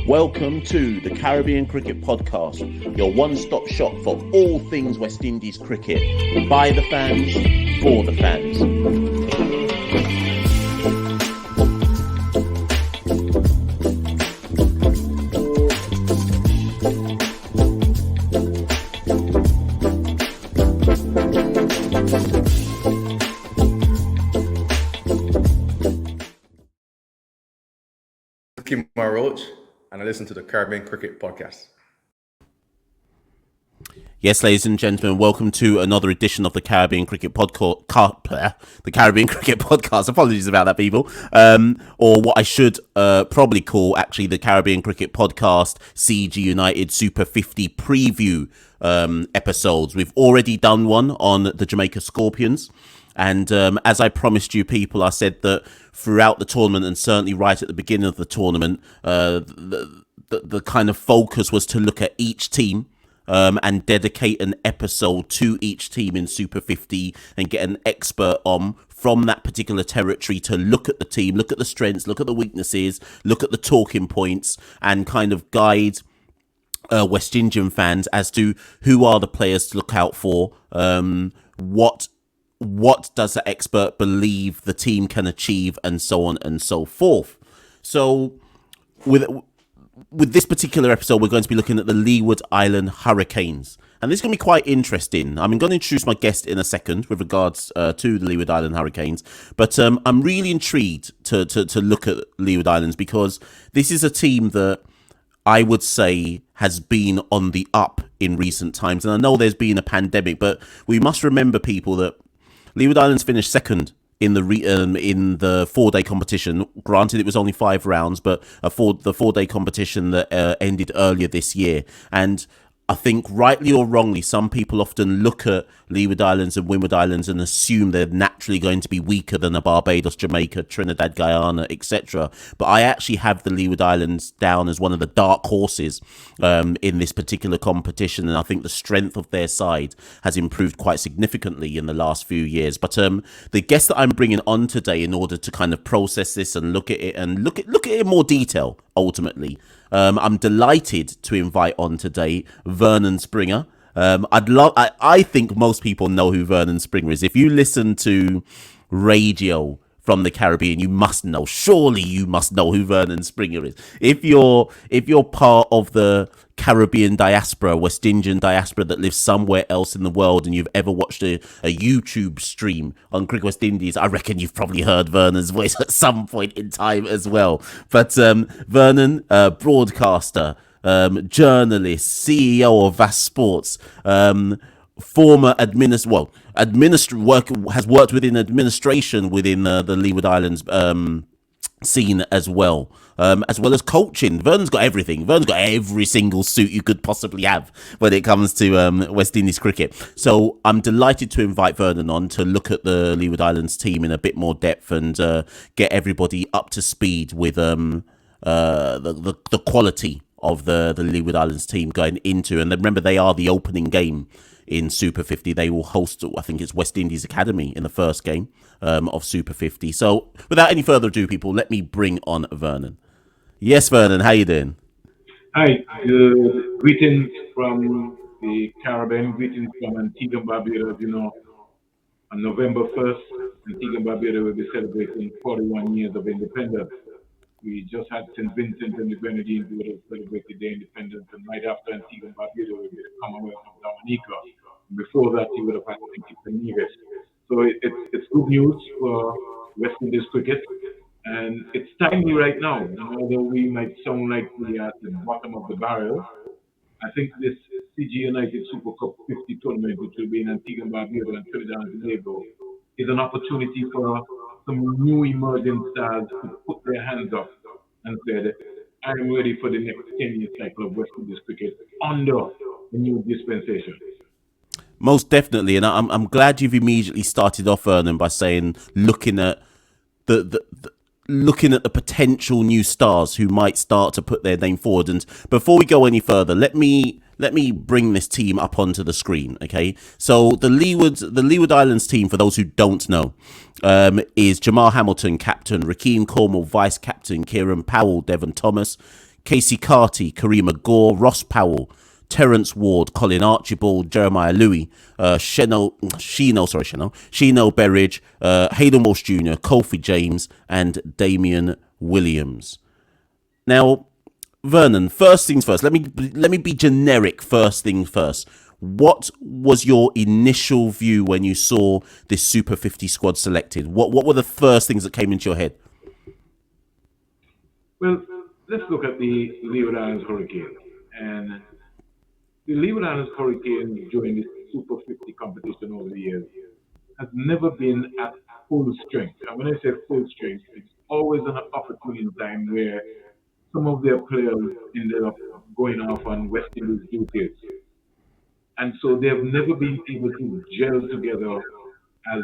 Welcome to the Caribbean Cricket Podcast, your one-stop shop for all things West Indies cricket. By the fans, for the fans. Roach, and I listen to the Caribbean Cricket Podcast. Yes, ladies and gentlemen, welcome to another edition of the Caribbean Cricket Podcast. The Caribbean Cricket Podcast. Apologies about that, people. Or what I should probably call actually the Caribbean Cricket Podcast CG United Super50 preview episodes. We've already done one on the Jamaica Scorpions. And as I promised you people, I said that throughout the tournament and certainly right at the beginning of the tournament, the kind of focus was to look at each team and dedicate an episode to each team in Super 50 and get an expert on from that particular territory to look at the team, look at the strengths, look at the weaknesses, look at the talking points and kind of guide West Indian fans as to who are the players to look out for, what does the expert believe the team can achieve, and so on and so forth. So with this particular episode, we're going to be looking at the Leeward Island Hurricanes. And this is going to be quite interesting. I'm going to introduce my guest in a second with regards to the Leeward Island Hurricanes. But I'm really intrigued to look at Leeward Islands because this is a team that I would say has been on the up in recent times. And I know there's been a pandemic, but we must remember, people, that Leeward Islands finished second in the 4-day competition. Granted, it was only 5 rounds, but the 4-day competition that ended earlier this year. And I think, rightly or wrongly, some people often look at Leeward Islands and Windward Islands and assume they're naturally going to be weaker than a Barbados, Jamaica, Trinidad, Guyana, etc. But I actually have the Leeward Islands down as one of the dark horses in this particular competition, and I think the strength of their side has improved quite significantly in the last few years. But the guest that I'm bringing on today, in order to kind of process this and look at it and look at it in more detail, ultimately, I'm delighted to invite on today Vernon Springer. I think most people know who Vernon Springer is. If you listen to radio from the Caribbean, you must know. Surely you must know who Vernon Springer is. If you're part of the Caribbean diaspora, West Indian diaspora that lives somewhere else in the world, and you've ever watched a YouTube stream on Cricket West Indies, I reckon you've probably heard Vernon's voice at some point in time as well. But Vernon, broadcaster, journalist, CEO of VASports, former has worked within administration within the Leeward Islands scene as well as coaching. Vernon's got everything. Vernon's got every single suit you could possibly have when it comes to West Indies cricket. So I'm delighted to invite Vernon on to look at the Leeward Islands team in a bit more depth and get everybody up to speed with the quality of the Leeward Islands team going into. And then remember, they are the opening game in Super 50. They will host, I think it's West Indies Academy in the first game of Super 50. So without any further ado, people, let me bring on Vernon. Yes, Vernon, how you doing? Hi, greetings from the Caribbean, greetings from Antigua and Barbuda. You know, on November 1st, Antigua and Barbuda will be celebrating 41 years of independence. We just had St. Vincent and the Grenadines who would have celebrated their independence, and right after Antigua and Barbuda will be the Commonwealth of Dominica. Before that, you would have had St. Nevis. So it's good news for West Indies cricket, and it's timely right now. Although we might sound like we are at the bottom of the barrel, I think this CG United Super Cup 50 tournament, which will be in Antigua and Barbuda and Trinidad and Tobago, is an opportunity for some new emerging stars to put their hands up and said, I'm ready for the next 10-year cycle of West Indies cricket under the new dispensation. Most definitely, and I'm glad you've immediately started off, Vernon, by saying looking at the potential new stars who might start to put their name forward. And before we go any further, let me bring this team up onto the screen, okay? So the Leeward Islands team, for those who don't know, is Jamal Hamilton, captain, Rakeem Cornwall, vice captain, Kieran Powell, Devon Thomas, Casey Carty, Karima Gore, Ross Powell, Terence Ward, Colin Archibald, Jeremiah Louis, Sheeno Berridge, Hayden Walsh Jr., Kofi James, and Damian Williams. Now, Vernon, first things first. Let me be generic. First things first. What was your initial view when you saw this Super 50 squad selected? What were the first things that came into your head? Well, let's look at the Leeward Islands Hurricanes. And the Leeward Islands Hurricanes during this Super 50 competition over the years has never been at full strength. And when I say full strength, it's always an opportune time where some of their players ended up going off on West Indies duties. And so they have never been able to gel together as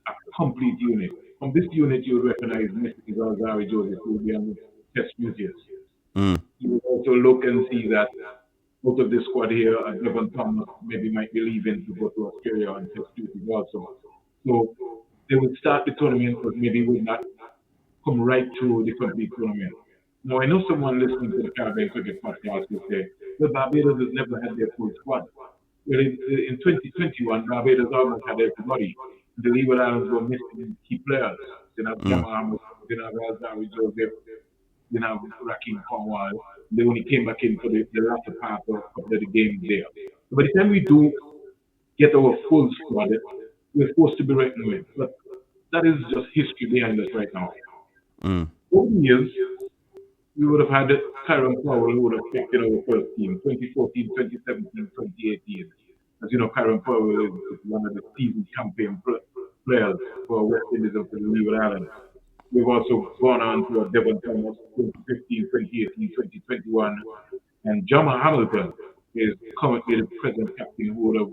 a complete unit. From this unit, you recognize Mr. Zari Joseph, who will be on the test duties. You will also look and see that out of this squad here, Devon Thomas maybe might be leaving to go to Australia on test duties also. So they would start the tournament, but maybe would not come right through the complete tournament. Now, I know someone listening to the Caribbean Cricket Podcast will say, well, Barbados has never had their full squad. Well, in 2021, Barbados almost had everybody. The Leeward Islands were missing key players. They have Jamal, they have Zari Joseph, they have Rakim Cornwall. They only came back in for the latter part of the game there. So by the time we do get our full squad, we're forced to be reckoned with. But that is just history behind us right now. Over the years, we would have had Kyron Powell, who would have picked in our first team, 2014, 2017, 2018. As you know, Kyron Powell is one of the seasoned campaign players for West Indies and for the Leeward Islands. We've also gone on to Devon Thomas, 2015, 2018, 2021. And Jama Hamilton is currently the present captain who would have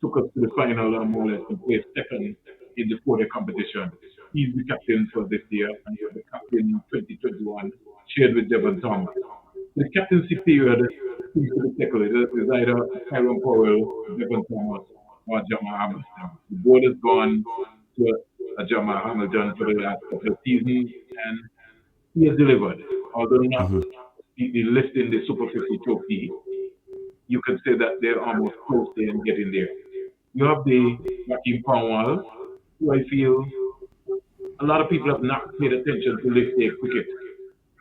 took us to the final more or less and placed second in the 4-day competition. He's the captain for this year, and he's the captain in 2021, shared with Devon Thomas. The captaincy period seems to be settled. It is either Kyron Powell, Devon Thomas, or Jama Hamilton. The board has gone to Jama Hamilton for the last couple of seasons, and he has delivered. Although not lifting the Super 50 trophy, you can say that they're almost close to and getting there. You have the Rakim Cornwall, who I feel a lot of people have not paid attention to list day cricket.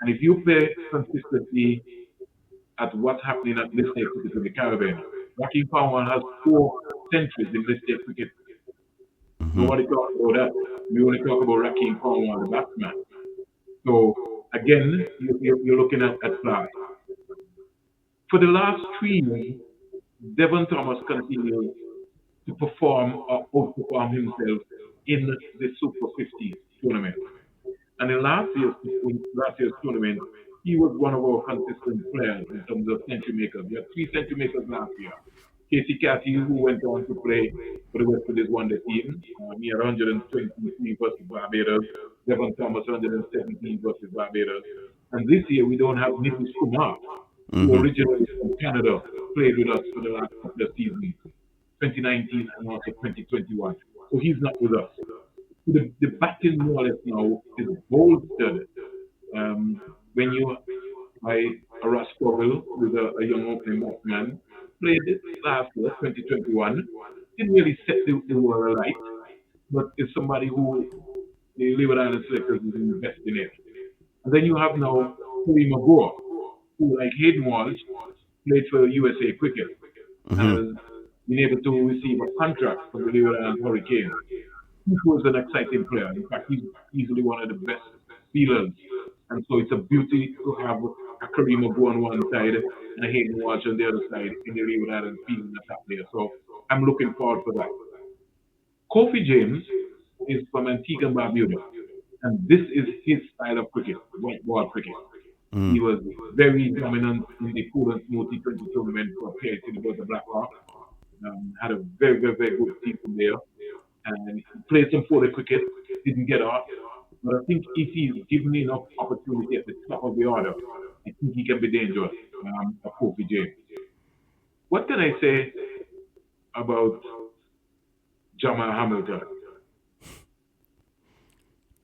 And if you play consistently at what's happening at list day cricket in the Caribbean, Rakim Cornwall has 4 centuries in list day cricket. Nobody talks about that. We only talk about Rakim Cornwall, the batsman. So again, you're looking at fly. For the last 3 years, Devon Thomas continues to perform or outperform himself in the Super 50 tournament. And in last year's tournament, he was one of our consistent players in terms of century makers. We had 3 century makers last year. Casey Carty, who went on to play for the West Indies one-day team, he had 123 versus Barbados. Devon Thomas 117 versus Barbados. And this year we don't have Nitish Kumar, who originally from Canada, played with us for the last couple of seasons, 2019 and also 2021. So he's not with us. The batting more or less now is bolstered when you by Ross Powell, who's a young opening batsman, played last year, 2021. Didn't really set the world alight, but is somebody who the Leeward Islands selectors is investing in. And then you have now Karima Gore, who, like Hayden Walsh, played for USA Cricket and has been able to receive a contract from the Leeward Islands Hurricanes. He was an exciting player. In fact, he's easily one of the best fielders. And so it's a beauty to have a Karima Gore on one side and a Hayden Walsh on the other side in the Leeward Islands field attack there. So I'm looking forward for that. Kofi James is from Antigua and Barbuda. And this is his style of cricket, white ball cricket. He was very dominant in the cool and smooth T20 tournament for PIT about the Black Hawk. Had a very, very, very good season there. And he played some 4-day cricket, didn't get off. But I think if he's given enough opportunity at the top of the order, I think he can be dangerous, Kofi James. What can I say about Jamal Hamilton?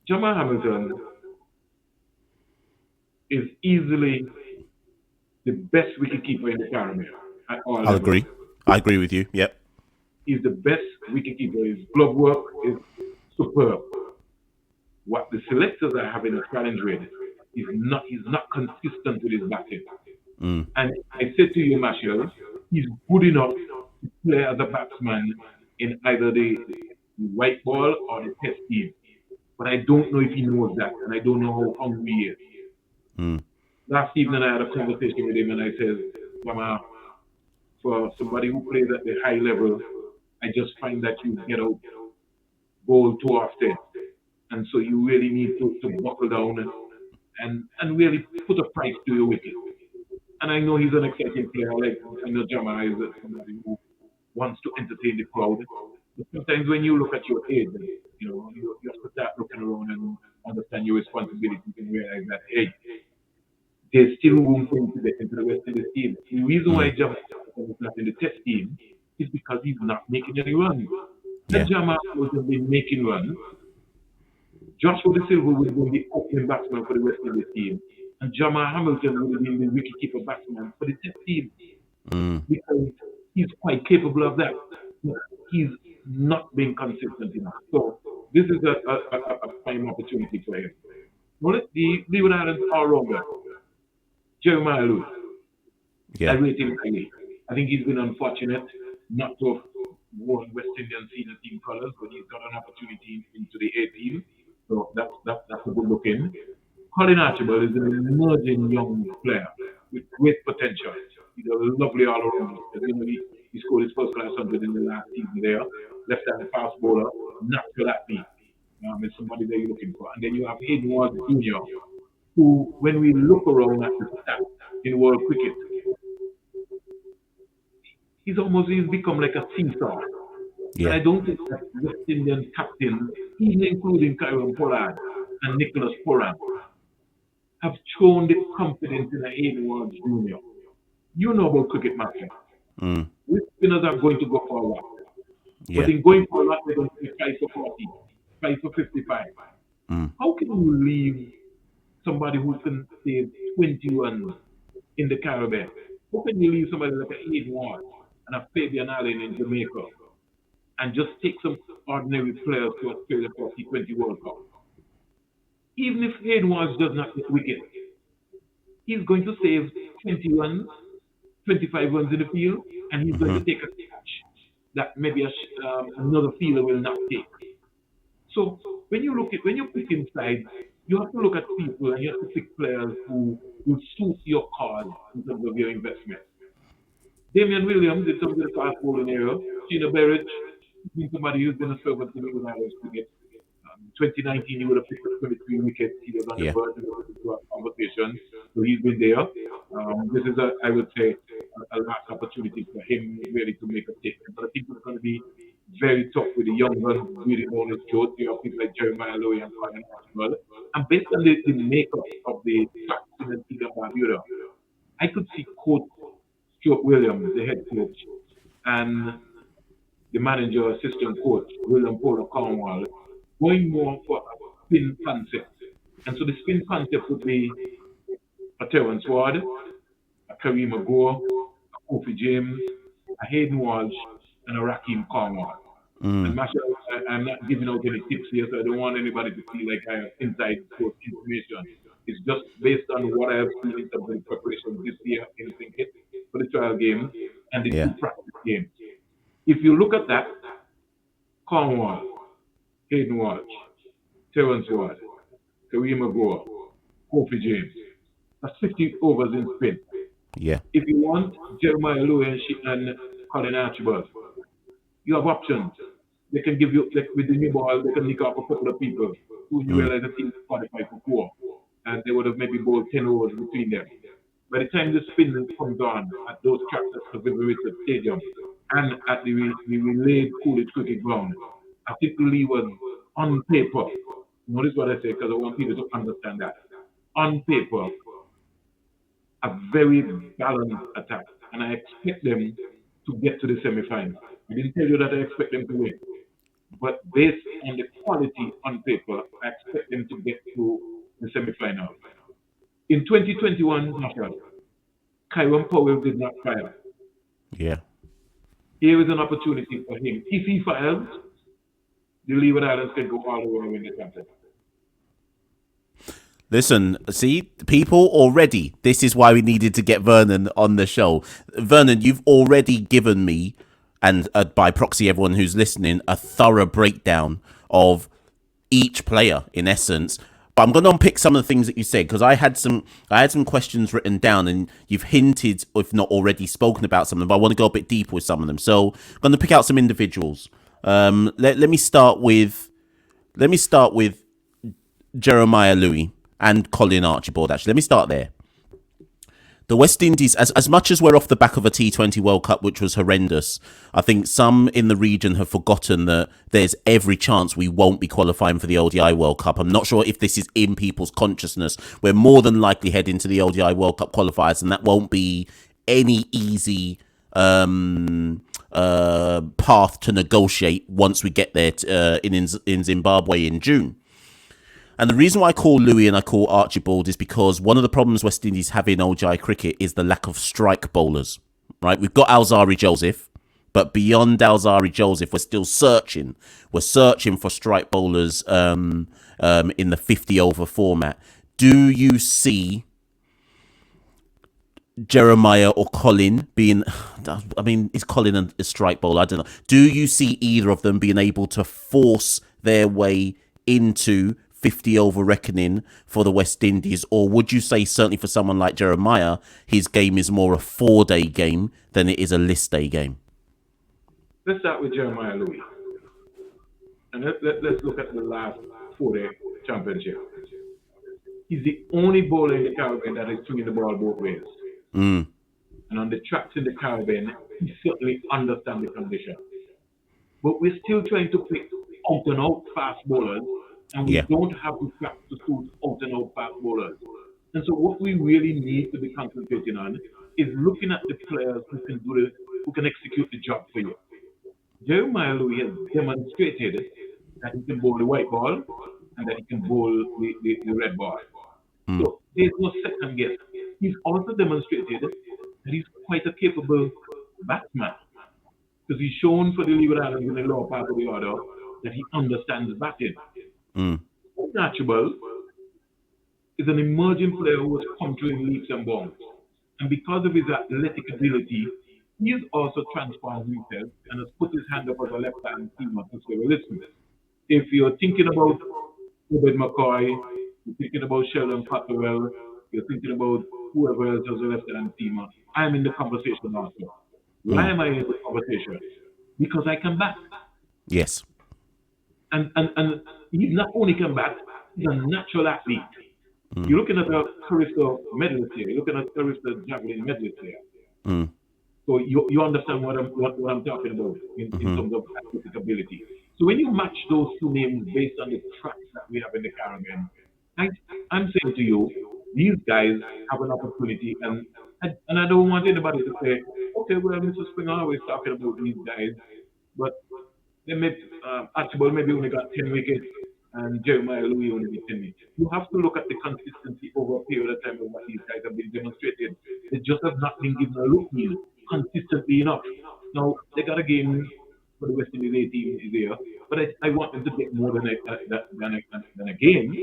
Jamal Hamilton is easily the best wicketkeeper in the Caribbean at all I'll levels. agree. I agree with you. Yep. He's the best wicketkeeper. His glove work is superb. What the selectors are having a challenge with is he's not consistent with his batting. And I said to you, Marshall, he's good enough to play as a batsman in either the white ball or the test team. But I don't know if he knows that, and I don't know how hungry he is. Last evening, I had a conversation with him, and I said, Mama, for somebody who plays at the high level, I just find that you get out goal too often. And so you really need to buckle down and really put a price to your wicket. And I know he's an exciting player. Like I know Jama is somebody who wants to entertain the crowd. But sometimes when you look at your age, you have to start looking around and understand your responsibilities and realize that, hey, there's still room for him to get into the West Indies team. The reason why Jama is not in the test team is because he's not making any runs. If Jama wasn't been making runs, Joshua De Silva would have been the opening batsman for the West Indies team. And Jamal Hamilton would have been the wicketkeeper batsman for the test team. Because he's quite capable of that. He's not being consistent enough. So this is a prime opportunity for him. Well, the Leeward Islands are rounder. Jeremiah Lewis. I rate him highly. I think he's been unfortunate not to have worn West Indian senior team colours, but he's got an opportunity into the A team. So that's a good look in. Colin Archibald is an emerging young player with great potential. He's a lovely all-around. He scored his first class 100 in the last season there. Left-handed fast bowler, natural athlete. It's somebody that you're looking for. And then you have Hayden Ward Jr., who, when we look around at the stats in world cricket, he's become like a seesaw. And I don't think that West Indian captains, even including Kyron Pollard and Nicholas Purran, have shown the confidence in Hayden Ward Jr. You know about cricket matches. These spinners are going to go for a lot. But in going for a lot, they're going to be 5 for 40, 5 for 55. How can you leave somebody who can save 20 runs in the Caribbean? How can you leave somebody like a Hayden Ward and a Fabian Allen in Jamaica and just take some ordinary players to Australia for T20 World Cup? Even if Hayden Ward does not get wicket, he's going to save 20 runs, 25 runs in the field, and he's going to take a catch that maybe another fielder will not take. So when you pick inside, you have to look at people and you have to pick players who will suit your cause in terms of your investment. Damian Williams in terms of the fast bowling area, Sheena Berridge, somebody who's been a servant to the Leeward Islands cricket. 2019, he would have picked up 23 wickets. He was on the verge of a conversation, so he's been there. This is, I would say, a last opportunity for him really to make a statement. But I think it's going to be very tough with the young guns really on his throat. You have people like Jeremiah Lowy and Colin Archibald. And based on the makeup of the captain and Tegan Barbuda, I could see Coach Stuart Williams, the head coach, and the manager, assistant coach, William Paul Cornwall, going more for a spin concept. And so the spin concept would be a Terence Ward, a Kareem Agor, a Kofi James, a Hayden Walsh, and a Raheem Cornwall. And Marshall, I'm not giving out any tips here, so I don't want anybody to feel like I have inside source information. It's just based on what I have seen in terms of the preparation this year in cricket for the trial games and the two practice games. If you look at that, Cornwall, Hayden Walsh, Terence Ward, Kareem Agor, Kofi James. That's 50 overs in spin. If you want Jeremiah Lowy and Colin Archibald, you have options. They can give you, like with the new ball, they can nick off a couple of people who you realize the team is qualified for 4. And they would have maybe bowled 10 overs between them. By the time the spin comes on at those tracks at the Richard Stadium and at the relayed Coolidge Cricket Ground, I think the Leeward on paper, notice what I say because I want people to understand that. On paper, a very balanced attack. And I expect them to get to the semi-final. I didn't tell you that I expect them to win. But based on the quality on paper, I expect them to get to the semi-final. In 2021, Kyron Powell did not fire. Yeah. Here is an opportunity for him. If he fires, the Leeward Islands can go all the way and win the championship. Listen, see, people already, this is why we needed to get Vernon on the show. Vernon, you've already given me, and by proxy everyone who's listening, a thorough breakdown of each player in essence. But I'm going to unpick some of the things that you said, because I had some questions written down, and you've hinted, if not already spoken about some of them, but I want to go a bit deeper with some of them. So I'm going to pick out some individuals. Let me start with Jeremiah Louis and Colin Archibald, actually. Let me start there. The West Indies, as much as we're off the back of a T20 World Cup, which was horrendous, I think some in the region have forgotten that there's every chance we won't be qualifying for the ODI World Cup. I'm not sure if this is in people's consciousness. We're more than likely heading to the ODI World Cup qualifiers, and that won't be any easy path to negotiate once we get there in Zimbabwe in June. And the reason why I call Louis and I call Archibald is because one of the problems West Indies have in ODI cricket is the lack of strike bowlers, right? We've got Alzari Joseph, but beyond Alzari Joseph, we're still searching. We're searching for strike bowlers in the 50-over format. Do you see Jeremiah or Colin being... I mean, is Colin a strike bowler? I don't know. Do you see either of them being able to force their way into 50-over reckoning for the West Indies? Or would you say, certainly for someone like Jeremiah, his game is more a 4-day game than it is a list day game? Let's start with Jeremiah Louis. And let's look at the last 4-day championship. He's the only bowler in the Caribbean that is swinging the ball both ways. And on the tracks in the Caribbean, he certainly understands the condition. But we're still trying to pick out-and-out fast bowlers, and we don't have the tracks to suit out-and-out fast bowlers. And so what we really need to be concentrating on is looking at the players who can execute the job for you. Jeremiah Louis has demonstrated that he can bowl the white ball and that he can bowl the red ball. So there's no second guess. He's also demonstrated that he's quite a capable batsman, because he's shown for the Leeward Islands in the lower part of the order that he understands batting. Archibald is an emerging player who has come through in leaps and bounds. And because of his athletic ability, he has also transformed himself and has put his hand up as a left-hand seamer to say, well, listen, if you're thinking about Obed McCoy, you're thinking about Sheldon Potterwell, you're thinking about whoever else as a left-hand seamer, I'm in the conversation also. Why am I in the conversation? Because I can bat. Yes. And he not only can bat, he's a natural athlete. You're looking at a Carista medalist here. You're looking at Carista javelin medalist here. So you understand what I'm talking about in terms of athletic ability. So when you match those two names based on the tracks that we have in the Caribbean, I'm saying to you, these guys have an opportunity, and I don't want anybody to say, okay, well, Mr. Springer always talking about these guys, but they Archibald maybe only got 10 wickets, and Jeremiah Louis only did 10 wickets. You have to look at the consistency over a period of time of what these guys have been demonstrated. They just have not been given a look in consistently enough. Now, they got a game for the West Indies A team is there, but I want them to get more than a game,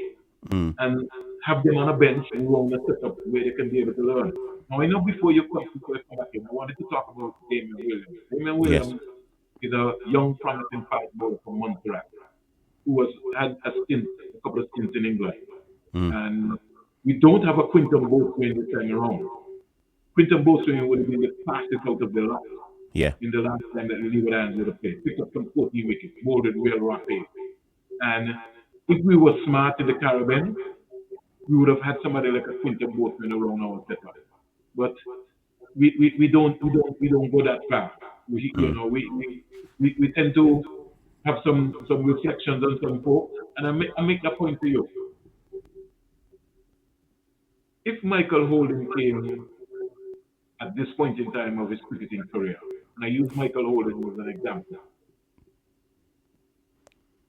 and have them on a bench and run a setup where they can be able to learn. Now, I know before you come back in, I wanted to talk about Damian Williams. Damian Williams is a young, promising fast bowler from Montserrat who had a couple of stints in England. And we don't have a Quinton Boatswain this time around. Quinton Boatswain would have been the fastest out of the lot in the last time that the Leeward Islands would have played. Picked up some 14 wickets, bowled at real rock pace. And if we were smart in the Caribbean, we would have had somebody like a Quinton Boatswain around our setup. But we don't go that far. We tend to have some reflections on some folks, and I make that point to you. If Michael Holden came at this point in time of his cricketing career, and I use Michael Holden as an example,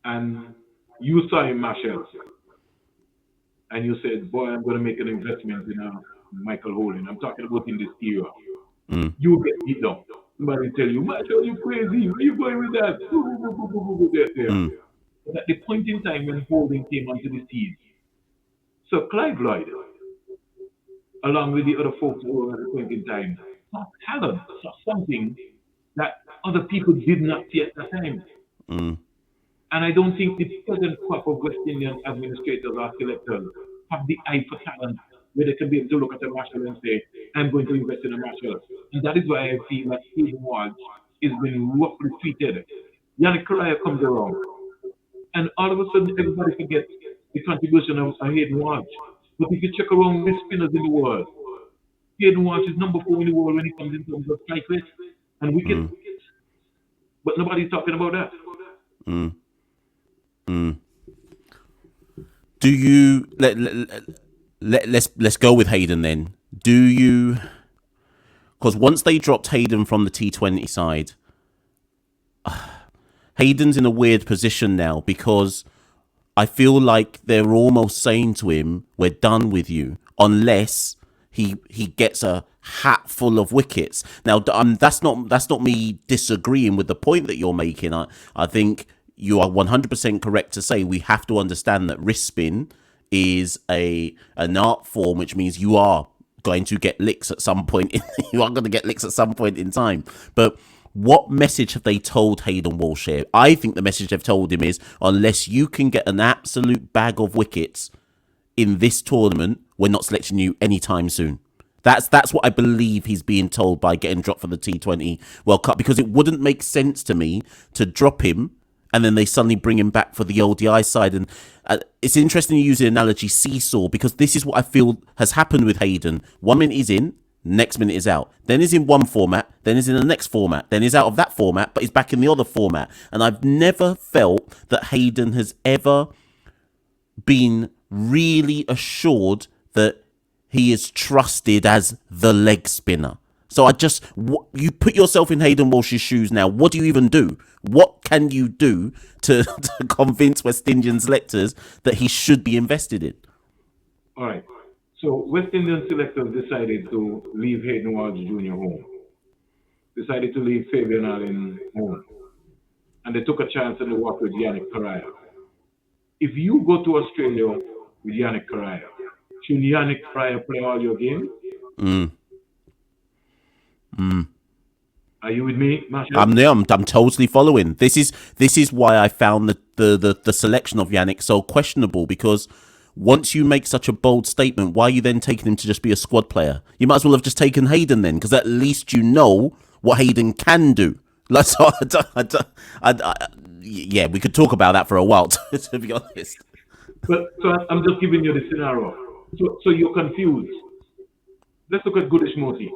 and you saw him mash out, and you said, boy, I'm going to make an investment in Michael Holding. I'm talking about in this era. You get beat down. Somebody tell you, Marshall, you crazy. Where you going with that? There. But at the point in time when Holding came onto the scene, so Clive Lloyd, along with the other folks who were at the point in time, saw talent, saw something that other people did not see at the time. And I don't think the present crop of West Indian administrators or selectors have the eye for talent where they can be able to look at a Marshall and say, I'm going to invest in a Marshall. And that is why I feel that Hayden Walsh is being roughly treated. Yannick Correa comes around. And all of a sudden, everybody forgets the contribution of Hayden Walsh. But if you check around the spinners in the world, Hayden Walsh is number 4 in the world when it comes in terms of strike rate and wickets. But nobody's talking about that. Do you let's go with Hayden then? Do you? Because once they dropped Hayden from the T20 side, Hayden's in a weird position now because I feel like they're almost saying to him, "We're done with you," unless he gets a hat full of wickets. Now, that's not me disagreeing with the point that you're making. I think you are 100% correct to say we have to understand that wrist spin is an art form, which means you are going to get licks at some point. You are going to get licks at some point in time. But what message have they told Hayden Walsh here? I think the message they've told him is, unless you can get an absolute bag of wickets in this tournament, we're not selecting you anytime soon. That's what I believe he's being told by getting dropped for the T20 World Cup, because it wouldn't make sense to me to drop him and then they suddenly bring him back for the ODI side. And it's interesting you use the analogy seesaw, because this is what I feel has happened with Hayden. 1 minute he's in, next minute is out. Then he's in one format, then he's in the next format, then he's out of that format, but he's back in the other format. And I've never felt that Hayden has ever been really assured that he is trusted as the leg spinner. So you put yourself in Hayden Walsh's shoes now. What do you even do? What can you do to convince West Indian selectors that he should be invested in? All right. So West Indian selectors decided to leave Hayden Walsh Jr. home. Decided to leave Fabian Allen home. And they took a chance and they worked with Yannick Correa. If you go to Australia with Yannick Correa, should Yannick Correa play all your games? Are you with me, Marshall? I'm there. I'm totally following. This is why I found the selection of Yannick so questionable, because once you make such a bold statement, why are you then taking him to just be a squad player? You might as well have just taken Hayden then, because at least you know what Hayden can do. Like, so yeah, we could talk about that for a while, to be honest. But so I'm just giving you the scenario. So you're confused. Let's look at Goodish Moti.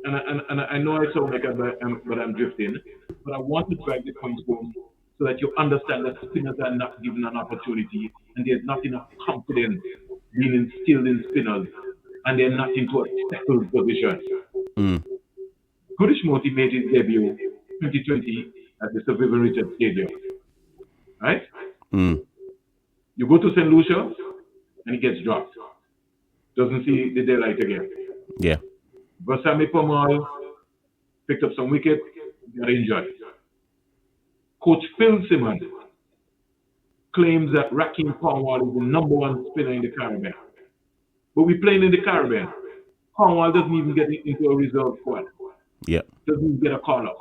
And I know I sound like I'm drifting, but I want to drag the points home so that you understand that spinners are not given an opportunity, and there's not enough confidence being instilled in spinners, and they're not into a settled position. Goodish Moti made his debut 2020 at the Sir Vivian Richards Stadium. Right? You go to St. Lucia, and he gets dropped. Doesn't see the daylight again. Yeah. Vasami Pamal picked up some wickets, got injured. Coach Phil Simmons claims that Rakeem Cornwall is the number 1 spinner in the Caribbean. But we're playing in the Caribbean. Cornwall doesn't even get into a reserve squad. Yeah. Doesn't even get a call-up.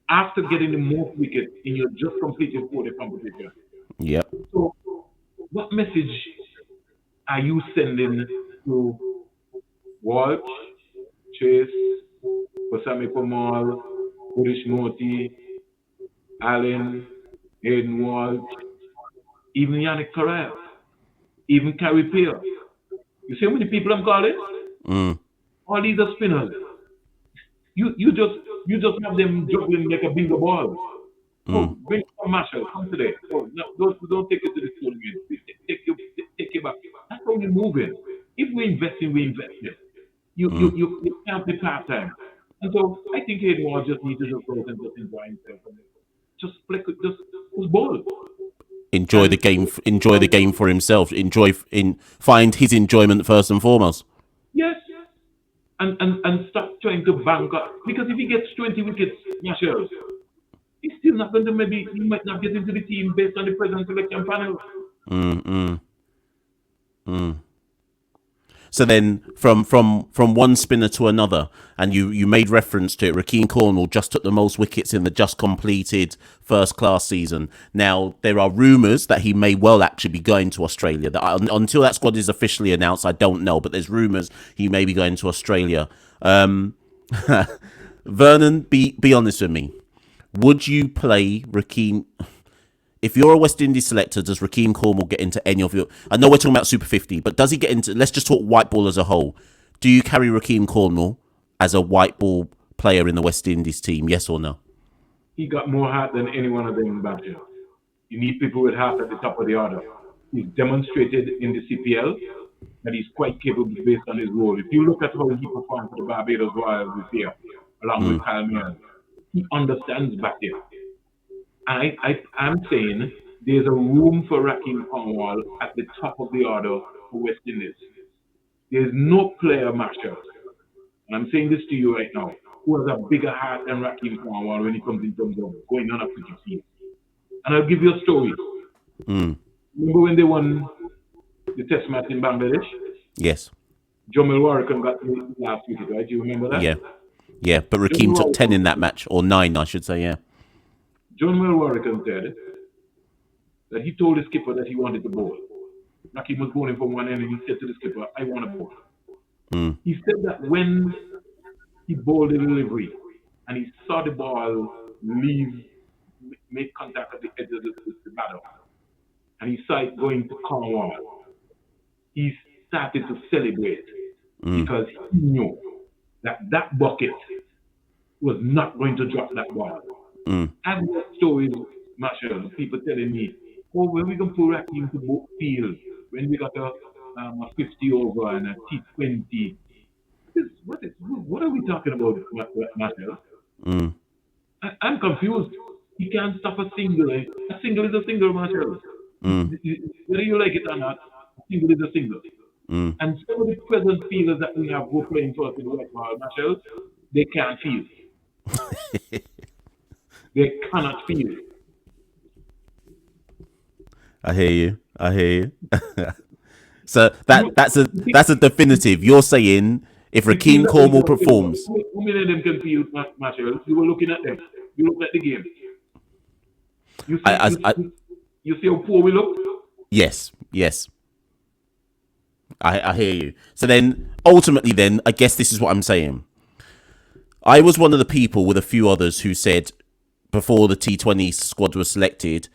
After getting the most wickets in your just completed 40 competition. Yeah. So, what message are you sending to Walsh, Chase, Vasami Pamal, Goodish Moti, Allen, Hayden Walsh, even Yannick Correa, even Carrie Peer? You see how many people I'm calling? All these are spinners. You just have them juggling like a bingo ball. Oh, bring some Marshall, come today. Oh, no, don't take it to the tournament. Take it back. That's how we're moving. If we invest in, we invest in. You can't be part-time. And so I think Hayden Walsh just needs to just go and just enjoy himself. Just play, just ball. enjoy the game for himself, find his enjoyment first and foremost. Yes. And stop trying to bank up. Because if he gets 20 wickets, Marshall, he's still not going to he might not get into the team based on the present selection panel. So then, from one spinner to another, and you made reference to it, Rakeem Cornwall just took the most wickets in the just completed first-class season. Now, there are rumours that he may well actually be going to Australia. Until that squad is officially announced, I don't know, but there's rumours he may be going to Australia. Vernon, be honest with me. Would you play Rakeem... If you're a West Indies selector, does Rakeem Cornwall get into any of your... I know we're talking about Super 50, but does he get into... Let's just talk white ball as a whole. Do you carry Rakeem Cornwall as a white ball player in the West Indies team, yes or no? He got more heart than any one of them back here. You need people with heart at the top of the order. He's demonstrated in the CPL that he's quite capable based on his role. If you look at how he performed for the Barbados Royals this year, along with Kyle Milne, he understands back there. I'm saying there's a room for Rakeem Cornwall at the top of the order for West Indies. There's no player, Marshall, and I'm saying this to you right now, who has a bigger heart than Rakeem Cornwall when it comes in terms of going on a cricket field. And I'll give you a story. Remember when they won the Test match in Bangladesh? Yes. Jamil Warrican got the last wicket, right? Do you remember that? Yeah, but Rakeem took 10 in that match, or 9, I should say, yeah. Jamil Warrican said that he told the skipper that he wanted to bowl. Rakeem was bowling from one end, and he said to the skipper, I want to bowl. He said that when he bowled the delivery and he saw the ball make contact at the edge of the batter, and he saw it going to Cornwall, he started to celebrate because he knew that bucket was not going to drop that ball. I've heard stories, Marshall, people telling me, when we can put Rakeem to both field, when we got a 50 over and a T20. What are we talking about, Marshall? I'm confused. He can't stop a single. A single is a single, Marshall. Whether you like it or not, a single is a single. And some of the present fielders that we have who are playing for us in the white ball, Marshall, they can't field. They cannot field. I hear you. So that's a definitive. You're saying if Rakeem Cornwall performs, how many of them can field, Marshall? You were looking at them. You looked at the game. You see how poor we look? Yes. I hear you. So then, ultimately, I guess this is what I'm saying. I was one of the people with a few others who said before the T20 squad was selected,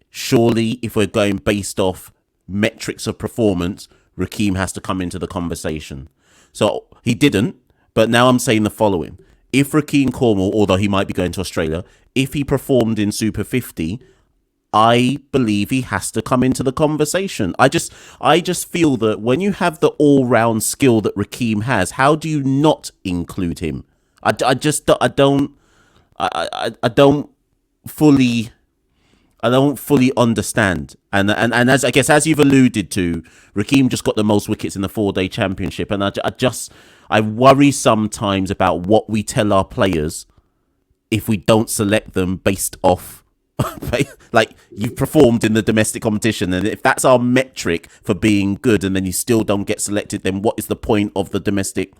surely if we're going based off metrics of performance, Rakeem has to come into the conversation. So he didn't, but now I'm saying the following. If Rakeem Cornwall, although he might be going to Australia, if he performed in Super 50, I believe he has to come into the conversation. I just feel that when you have the all-round skill that Rakeem has, how do you not include him? I don't fully understand. And as I guess as you've alluded to, Rakeem just got the most wickets in the 4-day championship, and I worry sometimes about what we tell our players if we don't select them based off like you've performed in the domestic competition, and if that's our metric for being good and then you still don't get selected, then what is the point of the domestic?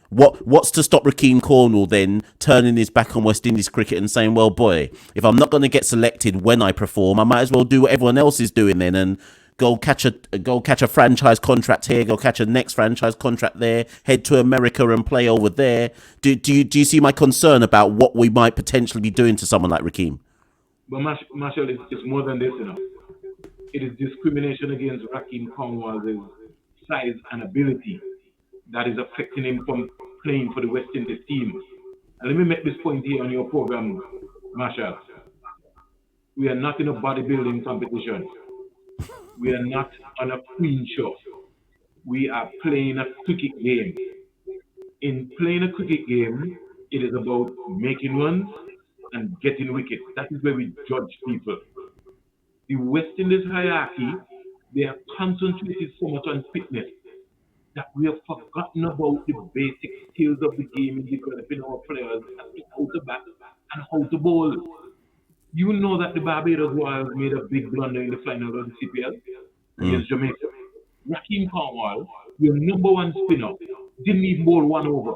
What's to stop Rakeem Cornwall then turning his back on West Indies cricket and saying, well, boy, if I'm not going to get selected when I perform, I might as well do what everyone else is doing then and go catch a franchise contract here, go catch a next franchise contract there, head to America and play over there. Do you see my concern about what we might potentially be doing to someone like Rakeem? But Marshall, it's more than this, you know. It is discrimination against Rakeem Cornwall's size and ability that is affecting him from playing for the West Indies team. And let me make this point here on your program, Marshall. We are not in a bodybuilding competition. We are not on a queen show. We are playing a cricket game. In playing a cricket game, it is about making runs and getting wickets. That is where we judge people. The West Indies hierarchy, they are concentrated so much on fitness that we have forgotten about the basic skills of the game in developing our players as to how to bat and how to bowl. You know that the Barbados Royals made a big blunder in the final of the CPL Mm. against Jamaica. Raheem Cornwall, your number one spinner, didn't even bowl one over.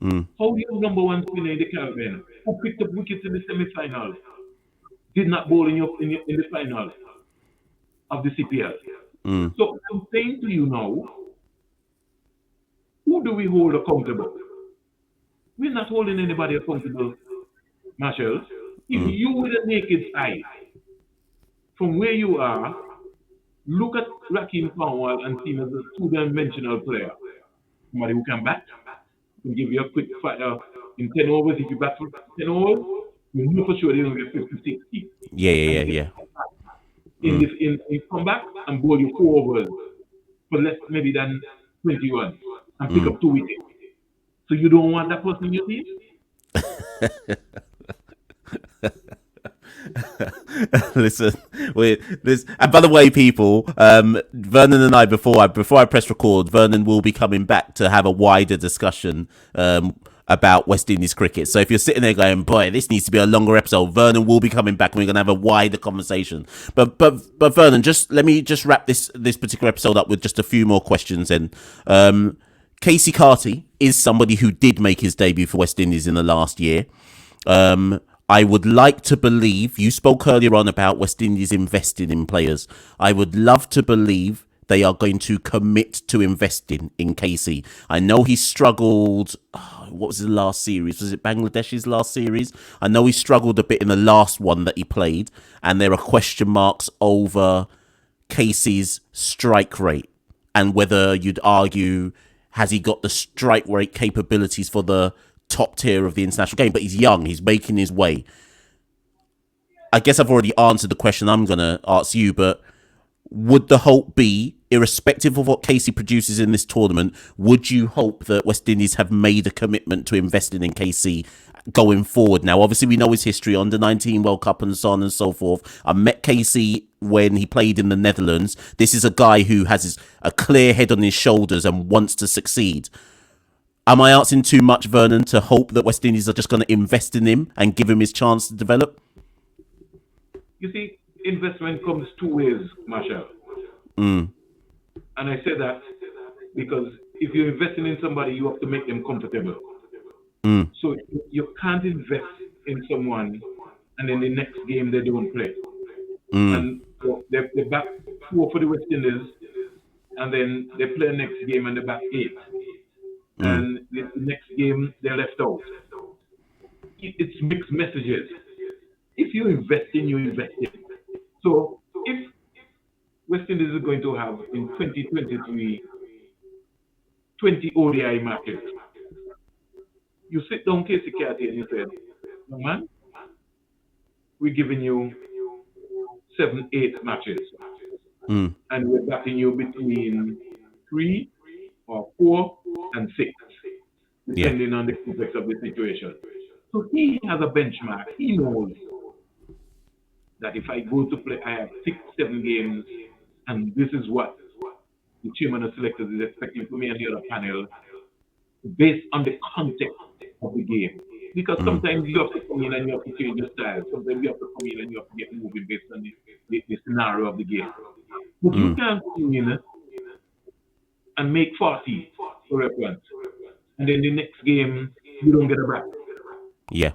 Mm. How your number one spinner in the Caribbean, who picked up wickets in the semi-final, did not bowl in the final of the CPL? Mm. So I'm saying to you now, who do we hold accountable? We're not holding anybody accountable, Marshall. If Mm. you with a naked eye, from where you are, look at Raheem Cornwall and see him as a two-dimensional player. Somebody who can bat, can give you a quick fire in 10 overs. If you bat for 10 overs, you know for sure they're going to get 50, 60. Yeah, yeah, And yeah, he yeah. in this in come back and bowl you 4 overs for less maybe than 21 and pick Mm. up 2 wickets. So you don't want that person in your team? Listen, and by the way, people, Vernon and I, before I press record, Vernon will be coming back to have a wider discussion about West Indies cricket. So if you're sitting there going, boy, this needs to be a longer episode, Vernon will be coming back and we're going to have a wider conversation. But Vernon, let me wrap this particular episode up with just a few more questions then. Casey Carty is somebody who did make his debut for West Indies in the last year. I would like to believe, you spoke earlier on about West Indies investing in players. I would love to believe they are going to commit to investing in Casey. I know he struggled. What was the last series? Was it Bangladesh's last series? I know he struggled a bit in the last one that he played, and there are question marks over Casey's strike rate and whether you'd argue, has he got the strike rate capabilities for the top tier of the international game? But he's young, he's making his way. I guess I've already answered the question I'm going to ask you, but would the hope be, irrespective of what Casey produces in this tournament, would you hope that West Indies have made a commitment to investing in Casey going forward? Now, obviously, we know his history, under 19 World Cup and so on and so forth. I met Casey when he played in the Netherlands. This is a guy who has a clear head on his shoulders and wants to succeed. Am I asking too much, Vernon, to hope that West Indies are just going to invest in him and give him his chance to develop? You see, investment comes 2 ways, Marshall. Mm. And I say that because if you're investing in somebody, you have to make them comfortable. Mm. So you can't invest in someone and then the next game they don't play. Mm. And so they back 4 for the West Indies, and then they play next game and they back 8. And the next game they're left out. It's mixed messages. If you invest in, you invest in. So if West Indies is going to have in 2023 20 ODI matches, you sit down Casey Carty and you said, no man, we're giving you 7, 8 matches. Mm. And we're backing you between 3 or 4 and 6, depending on the context of the situation. So he has a benchmark. He knows that if I go to play, I have 6, 7 games, and this is what the chairman of selectors is expecting from me and the other panel, based on the context of the game. Because sometimes you have to come in and you have to change your style. Sometimes you have to come in and you have to get moving based on the scenario of the game. But you can't come in and make 40 for reference, and then the next game you don't get a back. Yeah.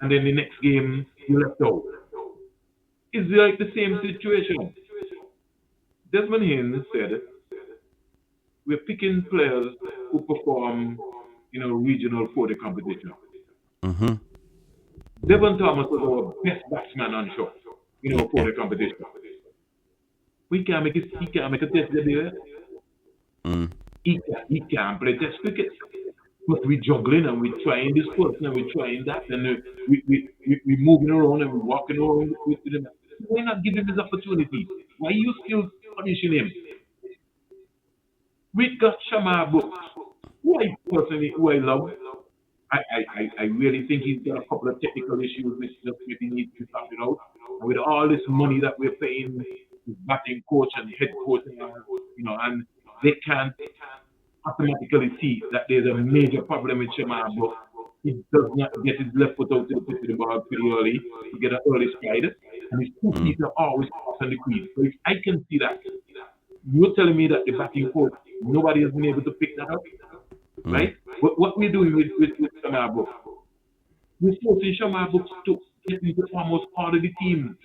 And then the next game you left out. It's like the same situation. Desmond Haynes said, we're picking players who perform in a regional 40 competition. Mm-hmm. Devon Thomas was our best batsman on show in our 40 competition. He can't make a test there. He can't play test cricket. But we're juggling and we're trying this person and we're trying that, and we're moving around and we're walking around with him. Why not give him his opportunity? Why are you still punishing him? We got Shamar Brooks, who I love. I really think he's got a couple of technical issues which just maybe need to be sorted out. And with all this money that we're paying the batting coach and head coach, and they can't automatically see that there's a major problem with Shamar, but he does not get his left foot out to the pitch of the ball pretty early to get an early stride, and his 2 feet are always off on the crease. So if I can see that, you're telling me that the batting coach, nobody has been able to pick that up, right? But what we're doing with Shamar Brooks, we're forcing Shamar Brooks to get into almost all of the teams.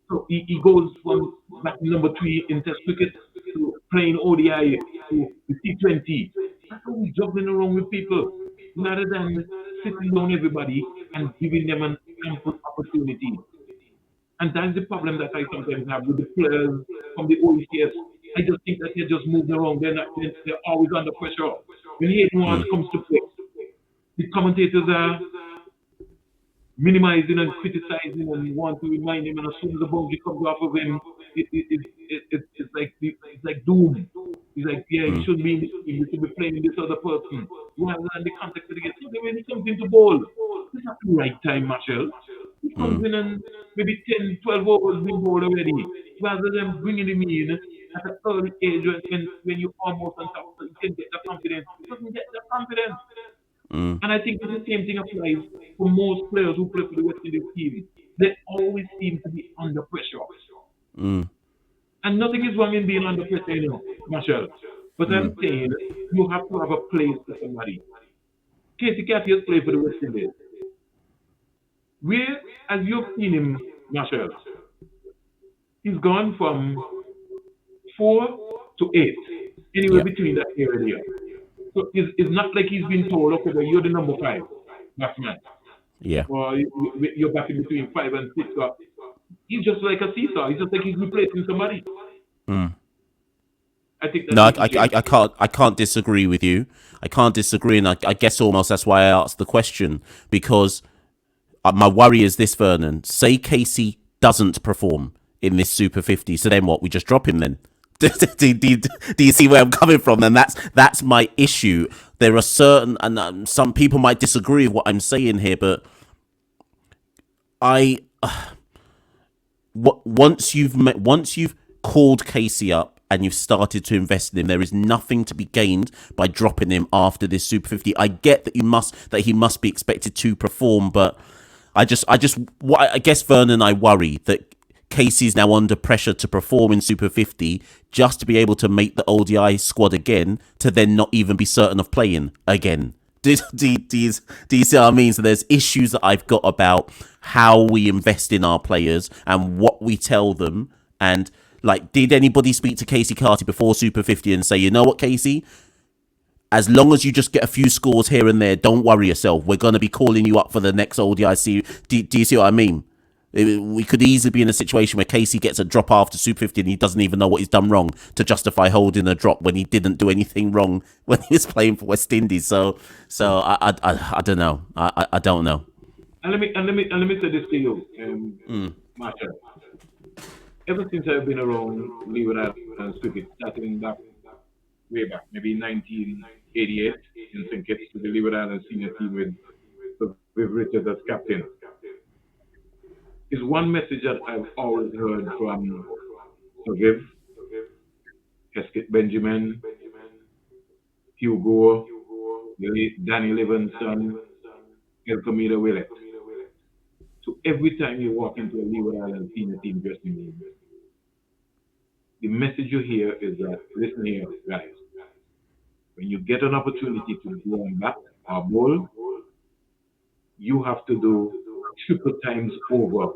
So he goes from batting number 3 in Test cricket to playing ODI to the T20. That's how we're juggling around with people, rather than sitting down everybody and giving them an ample opportunity. And that's the problem that I sometimes have with the players from the OECS. I just think that they're just moving around. They're always under pressure. When Hayden Walsh comes to play, the commentators are minimizing and criticizing and want to remind him, and as soon as the boundary comes off of him, it's like doom. He's like, yeah, he shouldn't be in the team, he should be playing this other person. Rather than the context of the game. So when he comes into bowl, it's not the right time, Marshall. He comes in and maybe 10, 12 overs been bowled already. Rather than bringing him in at an early age when you're almost on top, so you can get the confidence. He doesn't get the confidence. And I think the same thing applies for most players who play for the West Indies team. They always seem to be under pressure. And nothing is wrong in being under pressure, Marshall. But I'm saying you have to have a place for somebody. Casey Cathy has played for the West Indies. Where, as you've seen him, Marshall, he's gone from 4 to 8, anywhere between that area. So it's not like he's been told, okay, well, you're the number 5 batsman. Yeah. Or you're batting between 5 and 6. So he's just like a seesaw. He's just like he's replacing somebody. I think that's I can't disagree with you. I can't disagree, and I guess almost that's why I asked the question, because my worry is this, Vernon. Say Casey doesn't perform in this Super 50, so then what? We just drop him then? Do you see where I'm coming from? And that's my issue. There are certain, and some people might disagree with what I'm saying here, but once you've called Casey up and you've started to invest in him, there is nothing to be gained by dropping him after this Super 50. I get that he must be expected to perform, but I guess, Vernon, I worry that Casey's now under pressure to perform in Super 50 just to be able to make the ODI squad again, to then not even be certain of playing again. Do you see what I mean? So there's issues that I've got about how we invest in our players and what we tell them. And like, did anybody speak to Casey Carty before Super 50 and say, you know what, Casey? As long as you just get a few scores here and there, don't worry yourself. We're going to be calling you up for the next ODI series. Do you see what I mean? We could easily be in a situation where Casey gets a drop after Super 50 and he doesn't even know what he's done wrong to justify holding a drop when he didn't do anything wrong when he was playing for West Indies. So I don't know. I don't know. And let me say this to you, Marshall. Ever since I've been around Leeward Islands cricket, starting way back, maybe 1988, in St. Kitts to the Leeward Islands senior team with Richard as captain, is one message that I've always heard from Forgive, Hesketh Benjamin, Hugo, Danny Livingston, Elcomida Willett. So every time you walk into a Leeward Islands senior team dressing room, the message you hear is that, listen here, guys, when you get an opportunity to go on bat or bowl, you have to do triple times over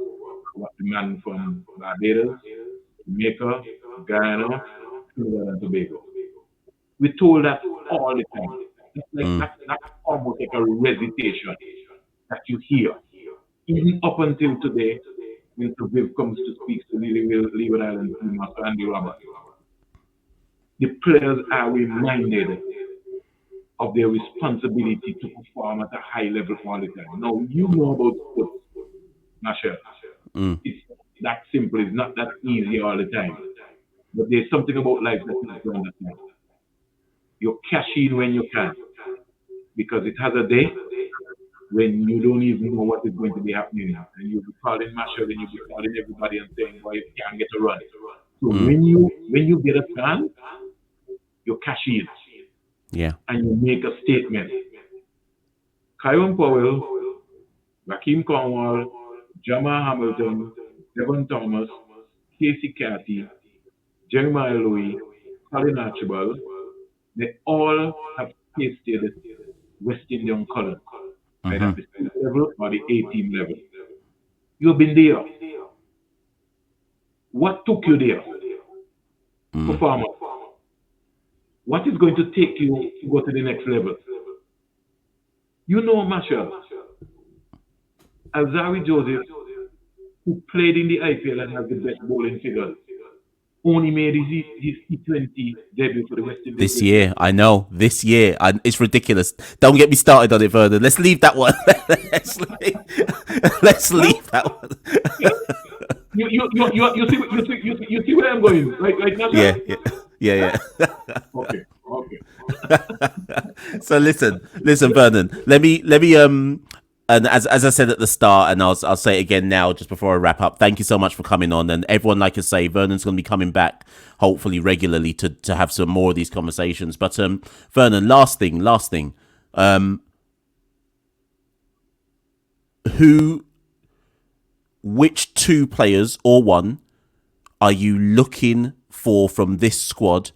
what the man from Barbados, Jamaica, Guyana, Trinidad and Tobago. We're told that all the time. That's almost like a recitation that you hear. Even up until today, when Viv comes to speak to the Leeward Islands team, Master Andy Roberts, the players are reminded of their responsibility to perform at a high level all the time. Now, you know about sports, Marshall. It's that simple. It's not that easy all the time. But there's something about life that you have to understand. You cash in when you can, because it has a day when you don't even know what is going to be happening, and you'll be calling Marshall and you'll be calling everybody and saying, "Well, you can't get a run." So when you get a chance, you cash in Yeah. and you make a statement. Kyron Powell, Raheem Cornwall, Jamal Hamilton, Devon Thomas, Casey Cathy, Jeremiah Louis, Colin Archibald, they all have tasted West Indian color, either at the state level or the A-team level. You've been there. What took you there? Performance. What is going to take you to go to the next level? You know, Marshall, Alzari Joseph, who played in the IPL and has the best bowling figures, only made his T20 debut for the West Indies. This year, I know. This year, it's ridiculous. Don't get me started on it further. Let's leave that one. let's leave that one. You see where I'm going, right now? Yeah. Okay. So listen, Vernon. Let me and as I said at the start, and I'll say it again now, just before I wrap up. Thank you so much for coming on, and everyone, like I say, Vernon's going to be coming back hopefully regularly to have some more of these conversations. But Vernon, last thing, which two players or one are you looking for from this squad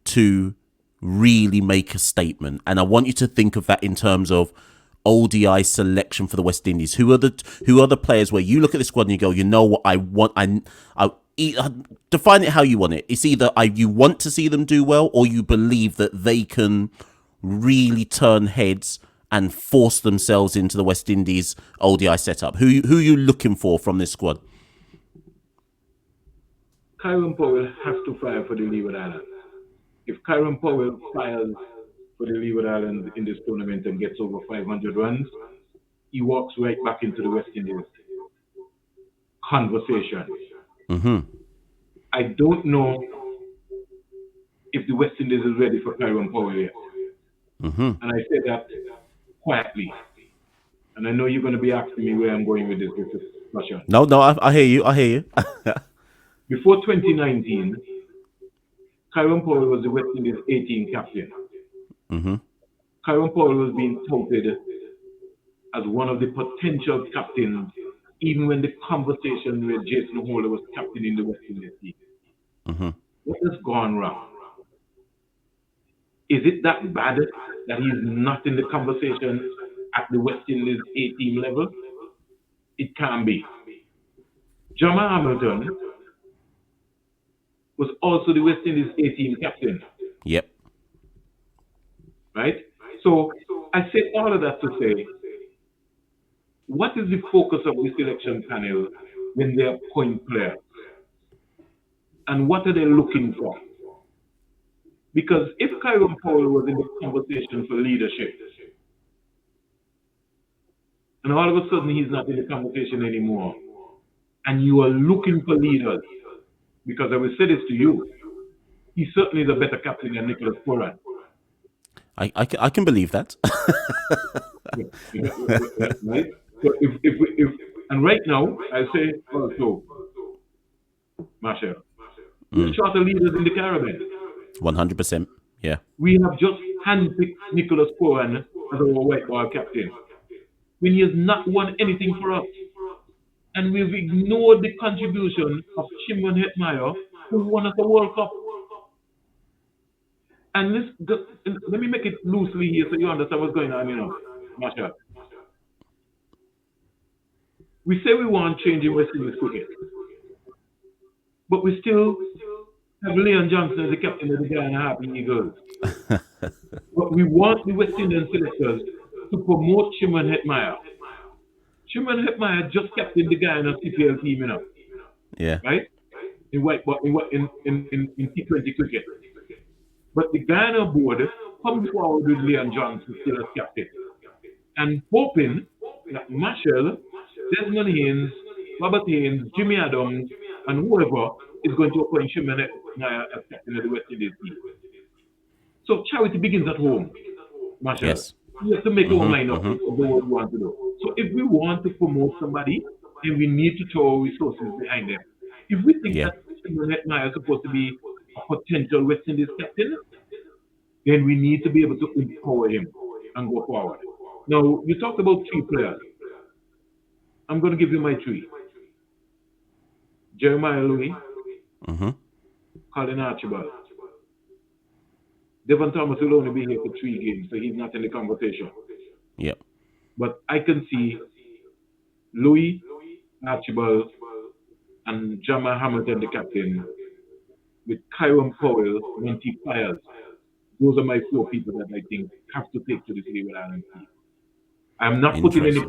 to really make a statement? And I want you to think of that in terms of ODI selection for the West Indies. Who are the players where you look at the squad and you go, you know what I want? I define it how you want it. It's either you want to see them do well, or you believe that they can really turn heads and force themselves into the West Indies ODI setup. Who are you looking for from this squad? Kyron Powell has to fire for the Leeward Islands. If Kyron Powell fires for the Leeward Islands in this tournament and gets over 500 runs, he walks right back into the West Indies conversation. I don't know if the West Indies is ready for Kyron Powell yet. And I say that quietly. And I know you're going to be asking me where I'm going with this discussion. No, I hear you. Before 2019, Kyron Powell was the West Indies 18 captain. Kyron Powell was being touted as one of the potential captains, even when the conversation with Jason Holder was captain in the West Indies team. What has gone wrong? Is it that bad that he's not in the conversation at the West Indies A-team level? It can't be. Jamal Hamilton was also the West Indies A-team captain. Yep. Right? So I say all of that to say, what is the focus of the selection panel when they appoint players? And what are they looking for? Because if Kyron Powell was in the conversation for leadership, and all of a sudden he's not in the conversation anymore, and you are looking for leaders, because I will say this to you, he certainly is a better captain than Nicholas Purran. I can believe that. Right? So if and right now I say also, Marshall, we're short of leaders in the Caribbean. 100%. Yeah. We have just handpicked Nicholas Purran as our white ball captain when he has not won anything for us. And we've ignored the contribution of Shimon Hetmeyer, who won us a World Cup. And let me make it loosely here so you understand what's going on, Marshall. We say we want change in West Indies cricket, but we still have Leon Johnson as the captain of the Guyana Happy Eagles. But we want the West Indian selectors to promote Shimon Hetmeyer. Shimon Hetmeyer just captained the Guyana CPL team, Yeah. Right? In T20 cricket. But the Guyana board comes forward with Leon Johnson still as captain. And hoping that Marshall, Desmond Haynes, Robert Haynes, Jimmy Adams, and whoever is going to appoint Shimon Hetmeyer as captain of the West Indies team. So charity begins at home, Marshall. Yes. We have to make our mind up about what we want to do. So if we want to promote somebody, then we need to throw our resources behind them. If we think Yeah. that Leonard Meyer is supposed to be a potential West Indies captain, then we need to be able to empower him and go forward. Now, you talked about three players. I'm going to give you my three. Jeremiah Louis, Colin Archibald. Devon Thomas will only be here for 3 games, so he's not in the conversation. Yep. But I can see Louis, Archibald, and Jamal Hamilton, the captain, with Kyron Powell, Monty Fires. Those are my 4 people that I think have to take to this Leeward Islands team. I'm not putting any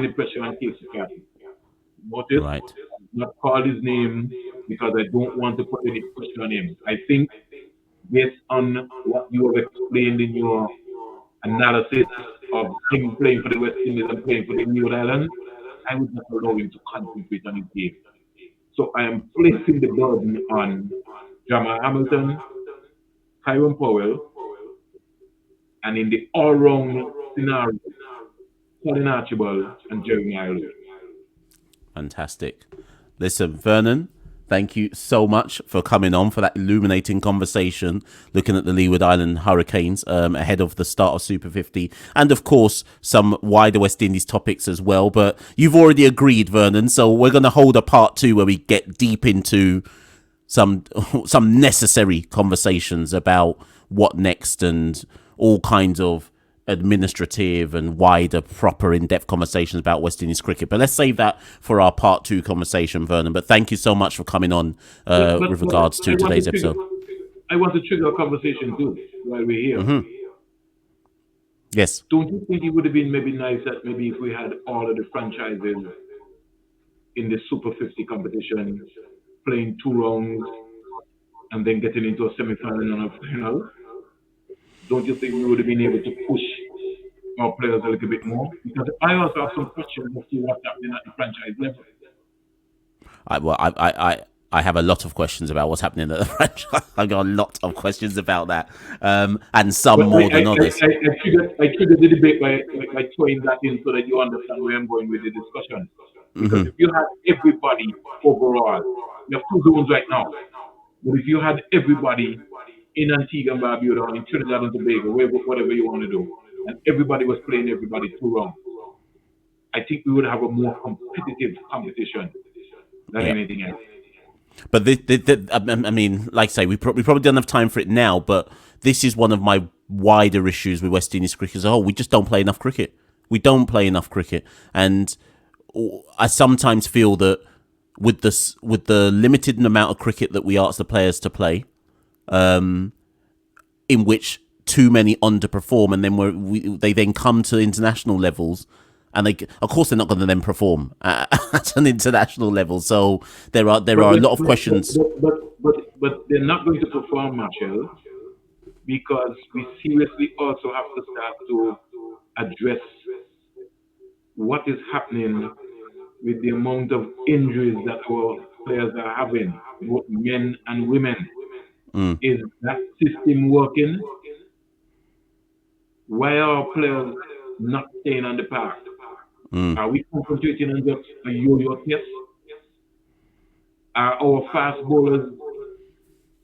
pressure on Casey Carter. Notice, Right. not call his name because I don't want to put any pressure on him. I think based on what you have explained in your analysis of him playing for the West Indies and playing for the Leeward Islands, I would not allow him to concentrate on his game. So I am placing the burden on Jamal Hamilton, Kyron Powell, and in the all-round scenario, Colin Archibald and Jeremiah Louis. Fantastic. Listen, Vernon, thank you so much for coming on for that illuminating conversation, looking at the Leeward Island Hurricanes ahead of the start of Super 50, and of course some wider West Indies topics as well. But you've already agreed, Vernon, so we're going to hold a part 2 where we get deep into some necessary conversations about what next and all kinds of administrative and wider, proper, in-depth conversations about West Indies cricket. But let's save that for our part 2 conversation, Vernon. But thank you so much for coming on with regards to today's episode. I want to trigger a conversation too while we're here. Yes. Don't you think it would have been maybe nice that maybe if we had all of the franchises in the Super 50 competition playing 2 rounds and then getting into a semi-final and a final? Don't you think we would have been able to push our players a little bit more? Because I also have some questions as to what's happening at the franchise level. I have a lot of questions about what's happening at the franchise. I've got a lot of questions about that, and some more than others. I triggered the debate by throwing that in so that you understand where I'm going with the discussion. Because if you had everybody overall, you have 2 zones right now, but if you had everybody in Antigua and Barbuda, in Trinidad and Tobago, whatever you want to do, and everybody was playing everybody 2 rounds, I think we would have a more competitive competition than anything else. But I mean, like I say, we probably don't have time for it now, but this is one of my wider issues with West Indies cricket as a whole. We just don't play enough cricket. We don't play enough cricket. And I sometimes feel that with the limited amount of cricket that we ask the players to play, in which too many underperform, and then they then come to international levels, and of course they're not going to then perform at an international level. So there are a lot of questions. But they're not going to perform, Marshall, because we seriously also have to start to address what is happening with the amount of injuries that our players are having, both men and women. Is that system working? Why are our players not staying on the path? Are we concentrating on just a yo-yo test? Are our fast bowlers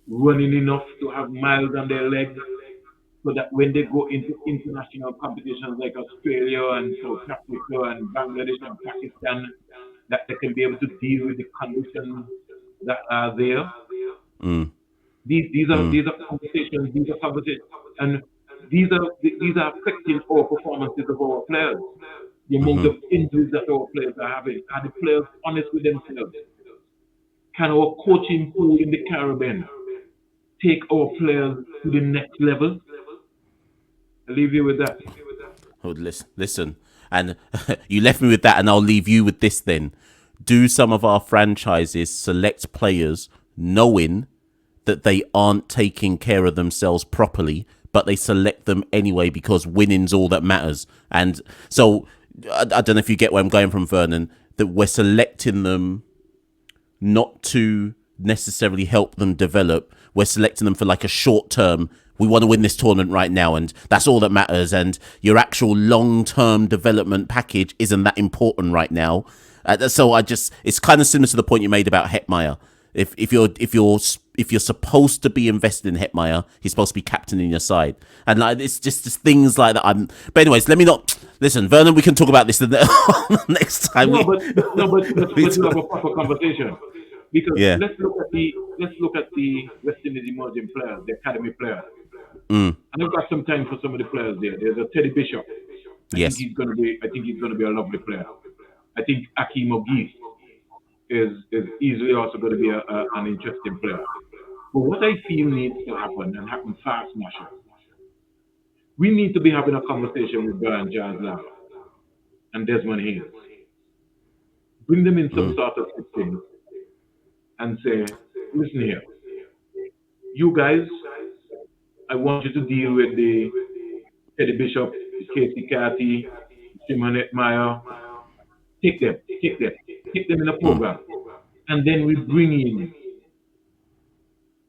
running enough to have miles on their legs so that when they go into international competitions like Australia and South Africa and Bangladesh and Pakistan, that they can be able to deal with the conditions that are there? These are conversations, and these are affecting our performances of our players. The amount of injuries that our players are having. Are the players honest with themselves? Can our coaching pool in the Caribbean take our players to the next level? I'll leave you with that. Oh, listen, and you left me with that, and I'll leave you with this then. Do some of our franchises select players knowing that they aren't taking care of themselves properly, but they select them anyway because winning's all that matters? And so I don't know if you get where I'm going from, Vernon, that we're selecting them not to necessarily help them develop. We're selecting them for like a short term. We want to win this tournament right now, and that's all that matters. And your actual long-term development package isn't that important right now. So it's kind of similar to the point you made about Hetmeyer. If you're supposed to be invested in Hetmeyer, he's supposed to be captaining your side, and like it's just things like that. But anyways, let me not listen, Vernon. We can talk about this the next time. No, but let's have a proper conversation. Because let's look at the West Indies emerging players, the academy players. And I've got some time for some of the players there. There's a Teddy Bishop. I think he's gonna be a lovely player. I think Akeem O'Geese is easily also going to be an interesting player. But what I feel needs to happen, and happen fast, Marshall, we need to be having a conversation with Brian Lara and Desmond Haynes. Bring them in some sort of system and say, listen here, you guys, I want you to deal with the Teddy Bishop, the Casey Carty, Simon Hetmeyer. Take them in a program. And then we bring in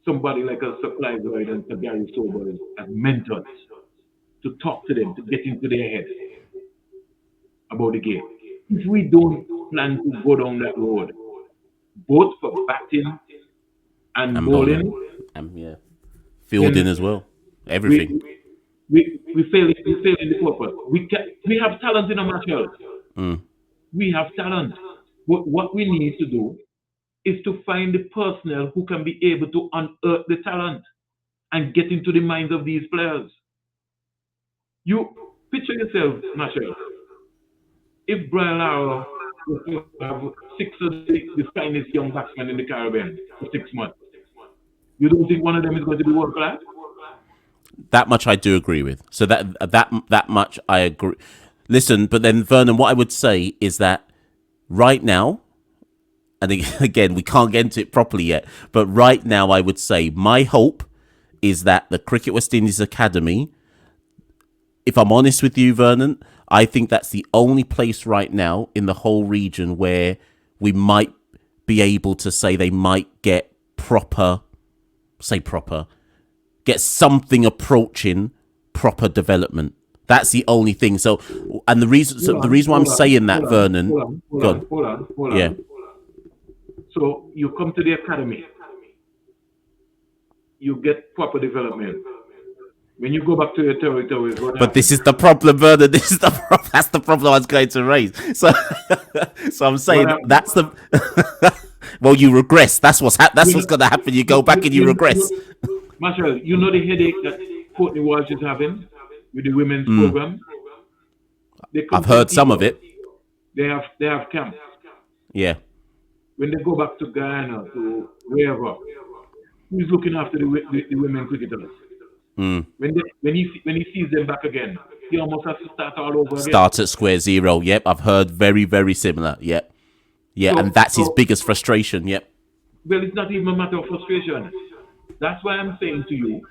somebody like a Supply Guide and Gary Sobers as mentors to talk to them, to get into their head about the game. If we don't plan to go down that road, both for batting and bowling, fielding as well, everything. We fail in the purpose. We have talent in our match. We have talent. But what we need to do is to find the personnel who can be able to unearth the talent and get into the minds of these players. You picture yourself, Marshall, if Brian Lara was to have 6 of the finest young batsmen in the Caribbean for 6 months, you don't think one of them is going to be world class? That much I do agree with. So that much I agree. Listen, but then Vernon, what I would say is that right now, and again, we can't get into it properly yet, but right now I would say my hope is that the Cricket West Indies Academy, if I'm honest with you, Vernon, I think that's the only place right now in the whole region where we might be able to say they might get get something approaching proper development. That's the only thing. So, and the reason why I'm saying that, Vernon, hold on. Yeah. So you come to the academy, you get proper development. When you go back to your territories, but this is the problem, Vernon. That's the problem I was going to raise. So I'm saying that's the. Well, you regress. That's what's going to happen. You go back and you regress. Marshall, you know the headache that Courtney Walsh is having with the women's program. I've heard some of it. They have camps. Yeah. When they go back to Guyana, to wherever, who's looking after the women cricketers? When he sees them back again, he almost has to start all over again. Start at square zero. Yep, I've heard very, very similar. Yep. Yeah, and that's his biggest frustration. Yep. Well, it's not even a matter of frustration. That's why I'm saying to you,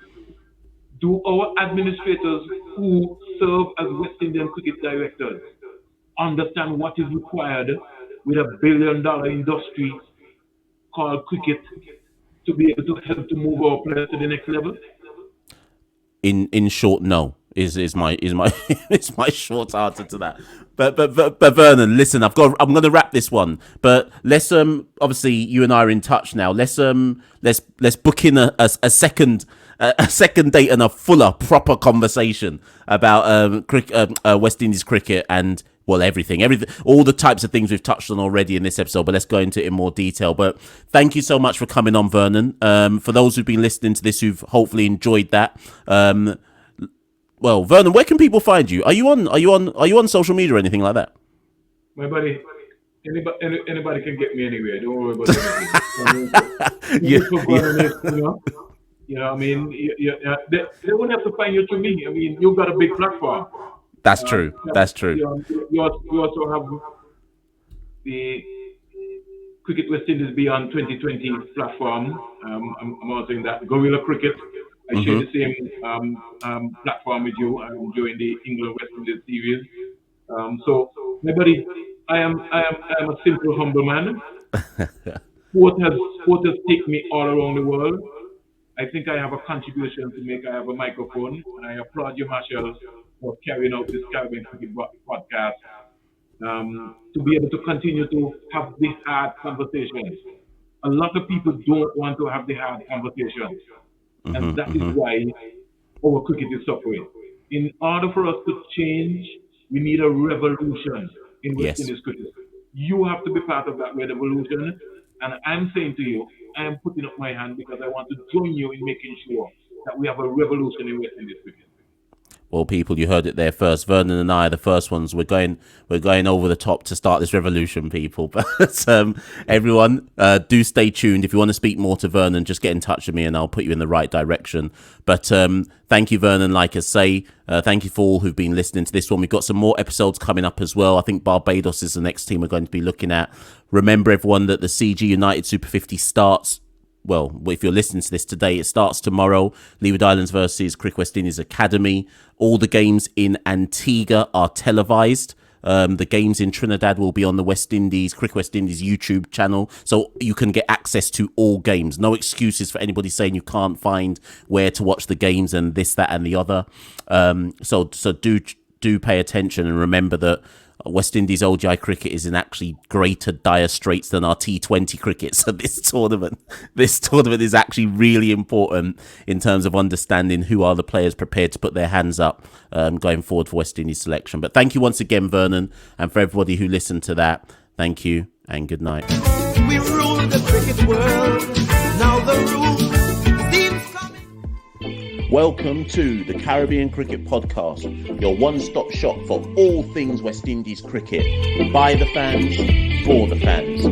do our administrators who serve as West Indian cricket directors understand what is required with $1 billion industry called cricket to be able to help to move our players to the next level? In short, no is my is my short answer to that. But Vernon, listen, I'm going to wrap this one. But let's obviously you and I are in touch now. Let's book in a second date and a fuller, proper conversation about West Indies cricket and, well, everything, all the types of things we've touched on already in this episode, but let's go into it in more detail. But thank you so much for coming on, Vernon. For those who've been listening to this, who've hopefully enjoyed that. Well, Vernon, where can people find you? Are you on social media or anything like that? My buddy, anybody can get me anywhere. Don't worry about it. You know, I mean, they won't have to find you through me. I mean, you've got a big platform. That's true. That's true. You also have the Cricket West Indies Beyond 2020 platform. I'm also in that. Gorilla Cricket. I share the same platform with you. I'm enjoying the England West Indies series. So, my buddy, I am a simple, humble man sport has taken me all around the world. I think I have a contribution to make. I have a microphone, and I applaud you, Marshall, for carrying out this Caribbean Cricket podcast. To be able to continue to have these hard conversations. A lot of people don't want to have the hard conversations, and that is why our cricket is suffering. In order for us to change, we need a revolution in West Indies cricket. You have to be part of that revolution, and I'm saying to you, I am putting up my hand because I want to join you in making sure that we have a revolution in West Indies cricket. Well, people, you heard it there first. Vernon and I are the first ones. We're going over the top to start this revolution, people. But everyone, do stay tuned. If you want to speak more to Vernon, just get in touch with me and I'll put you in the right direction. But thank you, Vernon. Like I say, thank you for all who've been listening to this one. We've got some more episodes coming up as well. I think Barbados is the next team we're going to be looking at. Remember, everyone, that the CG United Super 50 starts. Well, if you're listening to this today, it starts tomorrow. Leeward Islands versus Cricket West Indies Academy. All the games in Antigua are televised. The games in Trinidad will be on the Cricket West Indies YouTube channel. So you can get access to all games. No excuses for anybody saying you can't find where to watch the games and this, that and the other. So do pay attention and remember that West Indies ODI cricket is in actually greater dire straits than our T20 cricket. So this tournament is actually really important in terms of understanding who are the players prepared to put their hands up going forward for West Indies selection. But thank you once again, Vernon, and for everybody who listened to that, thank you and good night. We rule the cricket world. Now the rule seems coming. Welcome to the Caribbean Cricket Podcast, your one-stop shop for all things West Indies cricket. By the fans, for the fans.